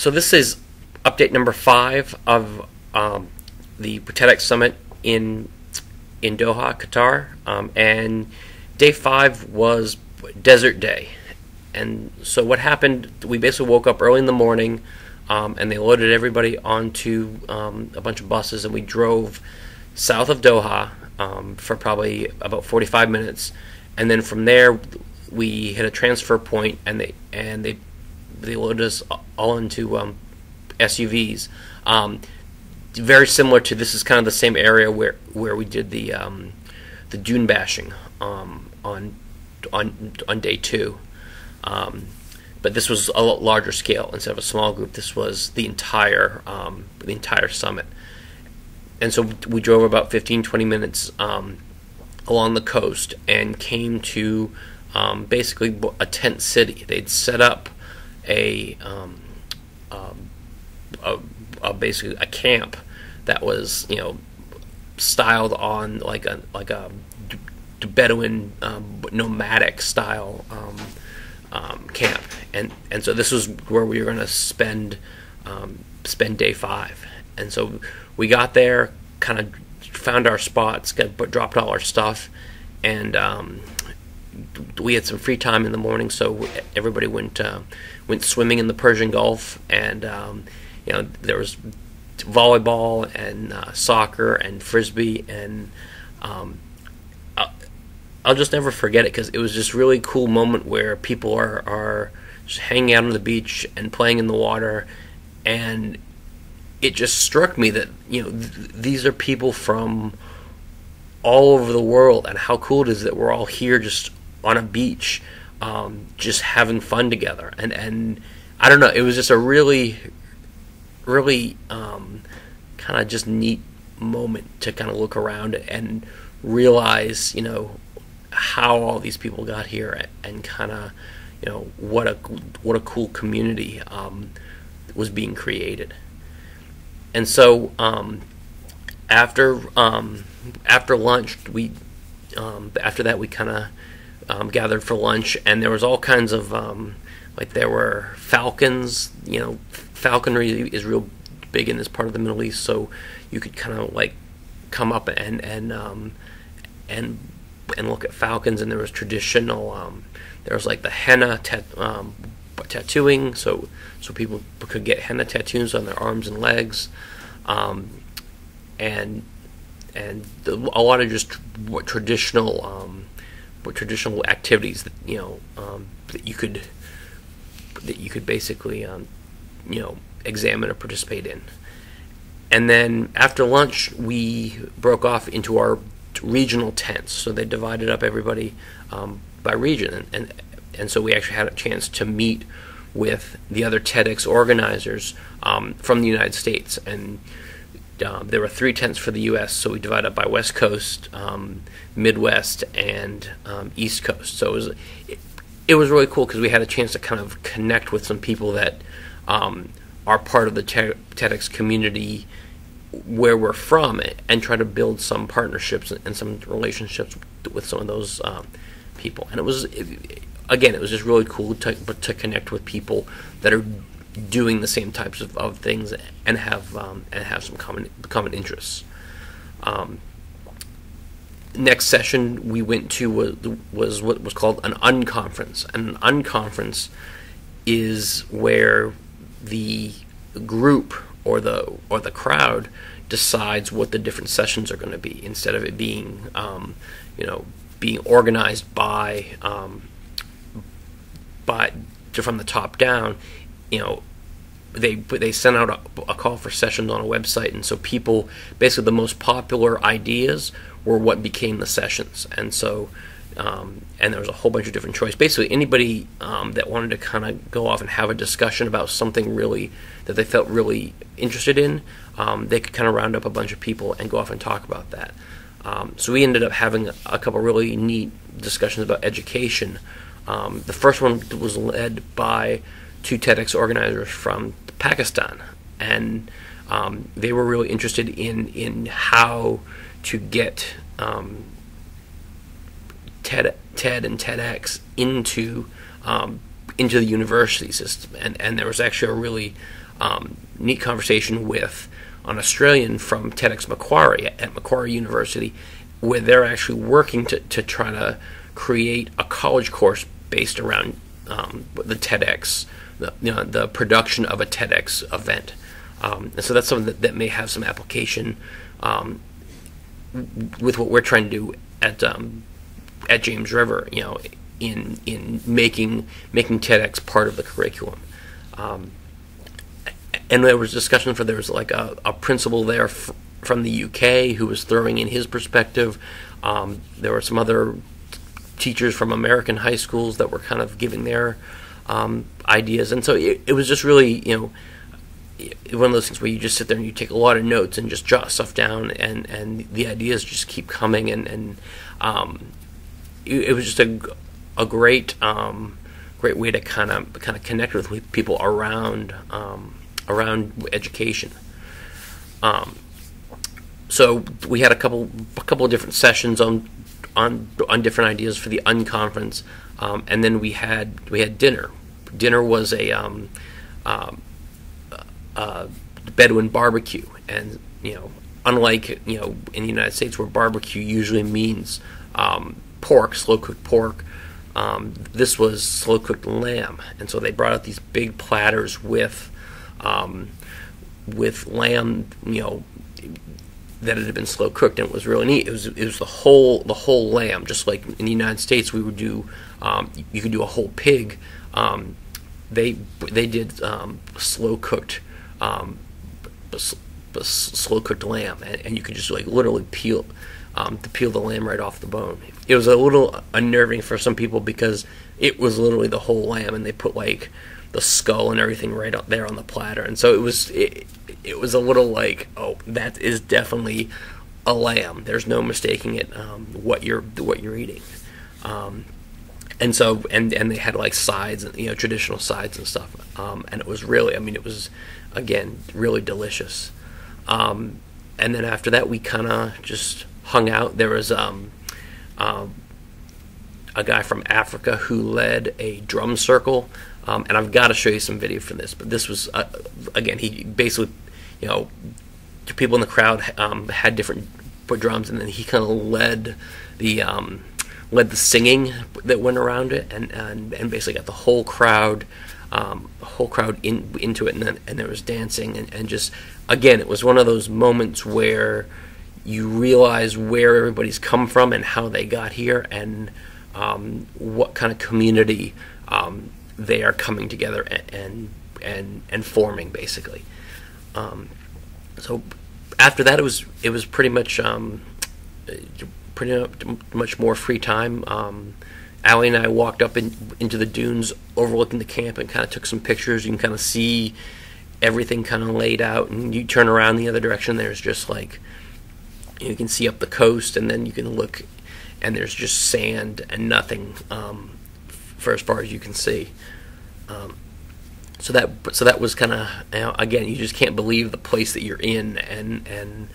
So this is update number 5 of the TEDxSummit in Doha, Qatar, and day 5 was desert day. And so what happened, we basically woke up early in the morning, and they loaded everybody onto a bunch of buses, and we drove south of Doha for probably about 45 minutes, and then from there we hit a transfer point, and they loaded us all into SUVs. Very similar to, this is kind of the same area where we did the dune bashing on day 2. But this was a lot larger scale. Instead of a small group, this was the entire summit. And so we drove about 15-20 minutes along the coast and came to basically a tent city. They'd set up basically a camp that was, styled on like a Bedouin nomadic style camp, and so this was where we were going to spend day 5. And so we got there, kind of found our spots, dropped all our stuff, and we had some free time in the morning, so everybody went swimming in the Persian Gulf, and there was volleyball and soccer and frisbee, and I'll just never forget it, because it was just really cool moment where people are just hanging out on the beach and playing in the water, and it just struck me that these are people from all over the world, and how cool it is that we're all here just on a beach, just having fun together. And I don't know, it was just a really kind of just neat moment to kind of look around and realize how all these people got here, and kind of what a cool community was being created. And so after lunch, after that we kind of gathered for lunch, and there was all kinds of there were falcons. Falconry is real big in this part of the Middle East, so you could kind of come up and look at falcons. And there was traditional, there was the henna tattooing, so people could get henna tattoos on their arms and legs, and a lot of just traditional activities that you could basically examine or participate in. And then after lunch, we broke off into our regional tents. So they divided up everybody by region, and so we actually had a chance to meet with the other TEDx organizers from the United States. And there were 3 tents for the U.S., so we divided up by West Coast, Midwest, and East Coast. So it was really cool, because we had a chance to kind of connect with some people that are part of the TEDx community where we're from, and try to build some partnerships and some relationships with some of those people. And it was just really cool to connect with people that are doing the same types of things and have some common interests. Next session we went to was what was called an unconference. And an unconference is where the group or the crowd decides what the different sessions are going to be, instead of it being being organized by from the top down. They sent out a call for sessions on a website, and so people, basically the most popular ideas were what became the sessions. And so and there was a whole bunch of different choices. Basically anybody that wanted to kind of go off and have a discussion about something really that they felt really interested in, they could kind of round up a bunch of people and go off and talk about that. So we ended up having a couple really neat discussions about education. The first one was led by 2 TEDx organizers from Pakistan, and they were really interested in how to get TED and TEDx into into the university system. And there was actually a really neat conversation with an Australian from TEDx Macquarie at Macquarie University, where they're actually working to try to create a college course based around the TEDx, the production of a TEDx event. And so that's something that may have some application with what we're trying to do at James River, in making TEDx part of the curriculum. And there was discussion there was like a principal there from the UK who was throwing in his perspective. There were some other teachers from American high schools that were kind of giving their ideas, and so it was just really, one of those things where you just sit there and you take a lot of notes and just jot stuff down, and the ideas just keep coming, and it was just a great way to kind of connect with people around education. So we had a couple of different sessions on different ideas for the unconference, and then we had dinner. Dinner was a Bedouin barbecue, and unlike in the United States where barbecue usually means pork, slow cooked pork, this was slow cooked lamb, and so they brought out these big platters with lamb, that it had been slow cooked, and it was really neat. It was the whole lamb, just like in the United States we would do. You could do a whole pig. They did slow cooked lamb, and you could just like literally peel the lamb right off the bone. It was a little unnerving for some people because it was literally the whole lamb, and they put like the skull and everything right up there on the platter, and so it was a little like, oh, that is definitely a lamb. There's no mistaking it. What you're eating, and so and they had like sides, traditional sides and stuff, and it was really, it was again really delicious. And then after that, we kind of just hung out. There was a guy from Africa who led a drum circle. And I've got to show you some video from this. But this was, again, he basically, people in the crowd had different drums, and then he kind of led the singing that went around it, and basically got the whole crowd into it, and there was dancing, and just, again, it was one of those moments where you realize where everybody's come from and how they got here, and what kind of community they are coming together and forming, basically. So after that, it was pretty much more free time. Allie and I walked up into the dunes overlooking the camp and kind of took some pictures. You can kind of see everything kind of laid out, and you turn around the other direction, there's just like, you can see up the coast, and then you can look, and there's just sand and nothing for as far as you can see. So that was kind of, again, you just can't believe the place that you're in, and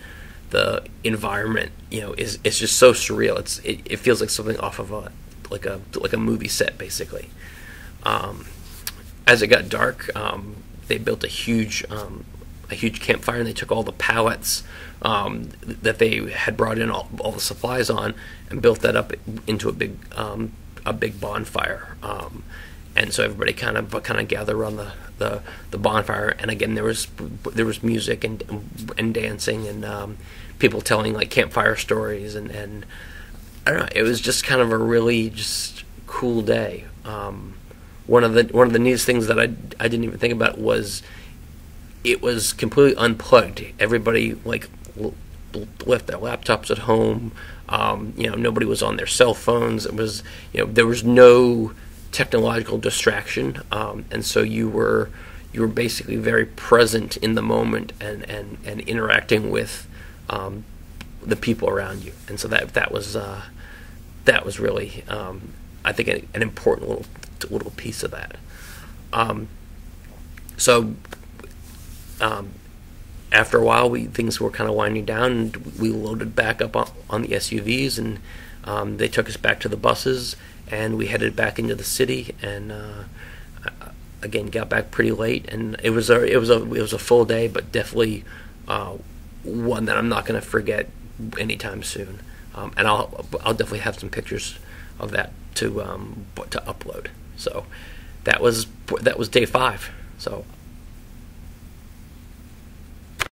the environment, it's just so surreal. It feels like something off of a movie set, basically. As it got dark, they built a huge campfire, and they took all the pallets that they had brought in all the supplies on, and built that up into a big bonfire. And so everybody kind of gathered around the bonfire, and again there was music and dancing, and people telling like campfire stories, and I don't know, it was just kind of a really just cool day. One of the neatest things that I didn't even think about was it was completely unplugged. Everybody like left their laptops at home. Nobody was on their cell phones. It was, there was no technological distraction, and so you were basically very present in the moment and interacting with the people around you, and so that was really, I think, an important little piece of that. After a while, things were kind of winding down, and we loaded back up on the SUVs, and they took us back to the buses, and we headed back into the city, and again, got back pretty late, and it was a full day, but definitely one that I'm not going to forget anytime soon. And I'll definitely have some pictures of that to upload. So that was day 5. So